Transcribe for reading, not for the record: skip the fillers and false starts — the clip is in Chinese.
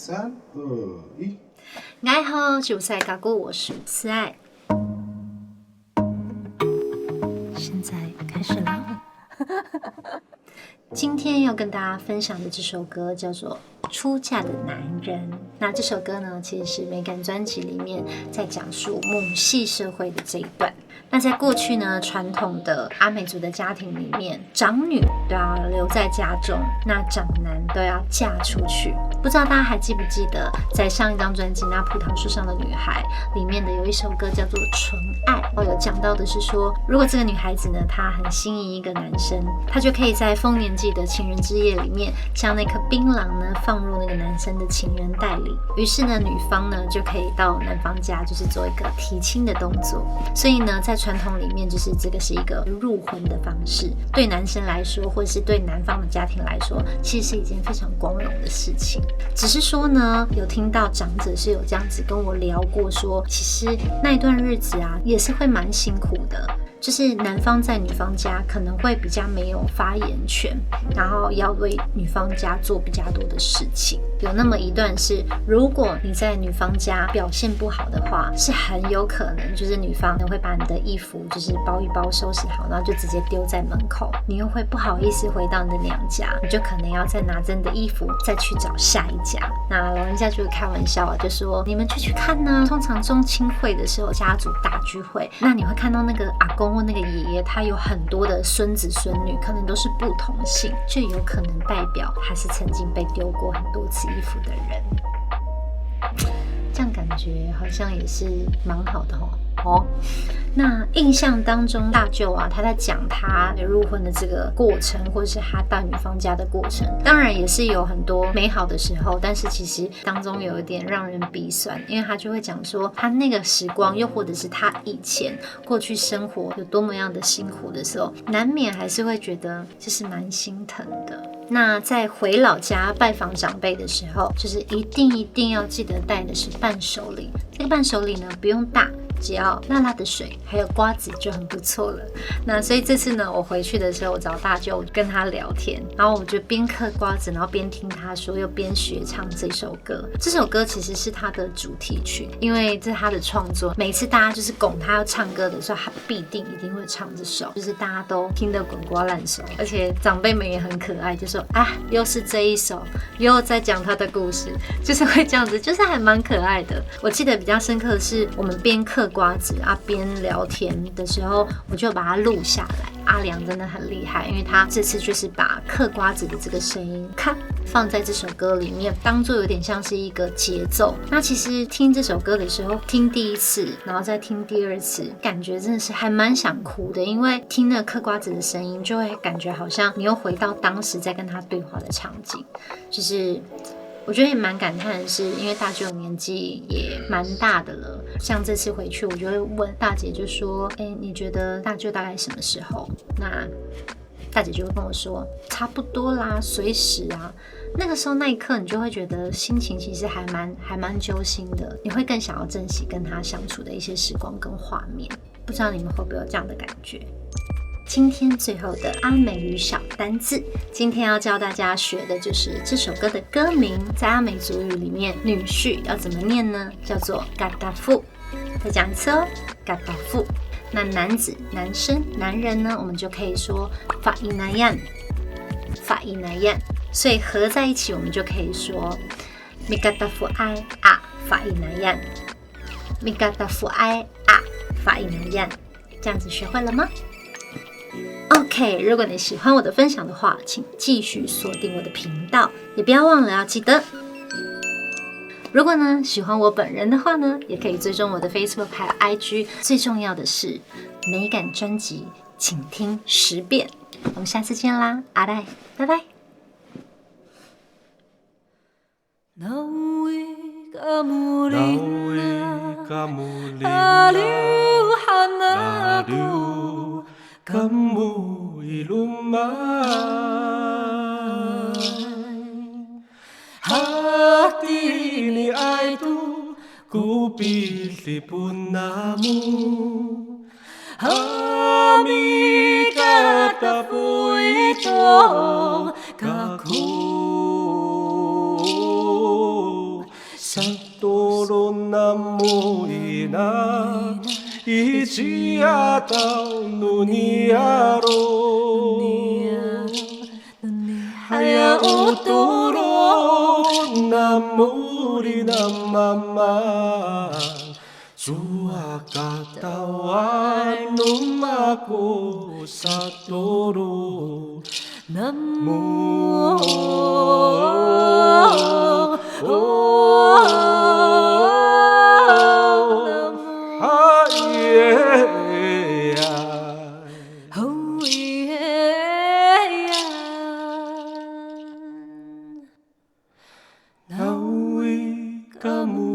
3、2、1。你好，韭菜嘎咕，我是慈爱。现在开始了。今天要跟大家分享的这首歌叫做《出嫁的男人》。那这首歌呢，其实是美感专辑里面在讲述母系社会的这一段。那在过去呢，传统的阿美族的家庭里面，长女都要留在家中，那长男都要嫁出去。不知道大家还记不记得，在上一张专辑《那葡萄树上的女孩》里面的有一首歌叫做《纯爱》，有讲到的是说，如果这个女孩子呢，她很心仪一个男生，她就可以在丰年祭的情人之夜里面，将那颗槟榔呢放入那个男生的情人袋里。于是呢，女方呢就可以到男方家，就是做一个提亲的动作。所以呢，在传统里面，就是这个是一个入婚的方式，对男生来说，或者是对男方的家庭来说，其实是一件非常光荣的事情。只是说呢，有听到长者是有这样子跟我聊过说，其实那一段日子啊，也是会蛮辛苦的。就是男方在女方家可能会比较没有发言权，然后要为女方家做比较多的事情。有那么一段是，如果你在女方家表现不好的话，是很有可能就是女方会把你的衣服就是包一包收拾好，然后就直接丢在门口，你又会不好意思回到你的娘家，你就可能要再拿着你的衣服再去找下一家。那老人家就会开玩笑啊，就说你们就去看呢，通常中亲会的时候家族大聚会，那你会看到那个阿公或那个爷爷，他有很多的孙子孙女，可能都是不同姓，就有可能代表他是曾经被丢过很多次衣服的人。这样感觉好像也是蛮好的哦。那印象当中，大舅啊，他在讲他入婚的这个过程，或者是他到女方家的过程，当然也是有很多美好的时候，但是其实当中有一点让人鼻酸，因为他就会讲说，他那个时光，又或者是他以前过去生活有多么样的辛苦的时候，难免还是会觉得就是蛮心疼的。那在回老家拜访长辈的时候，就是一定要记得带的是伴手礼。这个伴手礼呢，不用大，只要辣辣的水还有瓜子就很不错了。那所以这次呢，我回去的时候，我找大舅跟他聊天，然后我就边嗑瓜子，然后边听他说，又边学唱这首歌。这首歌其实是他的主题曲，因为这是他的创作。每次大家就是拱他要唱歌的时候，他一定会唱这首，就是大家都听得滚瓜烂熟，而且长辈们也很可爱，就说啊，又是这一首，又在讲他的故事，就是会这样子，就是还蛮可爱的。我记得比较深刻的是，我们边嗑瓜子啊边聊天的时候，我就把它录下来。阿良真的很厉害，因为他这次就是把嗑瓜子的这个声音咔放在这首歌里面，当作有点像是一个节奏。那其实听这首歌的时候，听第一次，然后再听第二次，感觉真的是还蛮想哭的，因为听那个嗑瓜子的声音，就会感觉好像你又回到当时在跟他对话的场景，就是我觉得也蛮感叹的是，因为大舅年纪也蛮大的了，像这次回去，我就会问大姐，就说：“你觉得大舅大概什么时候？”那大姐就会跟我说：“差不多啦，随时啊。”那个时候那一刻，你就会觉得心情其实还蛮揪心的，你会更想要珍惜跟他相处的一些时光跟画面。不知道你们会不会有这样的感觉？今天最后的阿美语小单字，今天要教大家学的就是这首歌的歌名，在阿美族语里面，女婿要怎么念呢？叫做 gadafu。再讲一次哦 ，gadafu。那男子、男生、男人呢，我们就可以说 fainayan。所以合在一起，我们就可以说 migadafu ai a fainayan。migadafu ai a fainayan。这样子学会了吗？OK， 如果你喜欢我的分享的话，请继续锁定我的频道，也不要忘了要记得。如果呢喜欢我本人的话呢，也可以追踪我的 Facebook 还有 IG。最重要的是，美感专辑请听10遍。我们下次见啦，阿呆，拜拜。Kamu ilumay Hati ni ay tu kupili pun namu Hami katapu ito kaku Sakdoro namuina Ichia tau nuniaro Haya otoro namuri namama Suakatawan numako sakdoro Naui kamu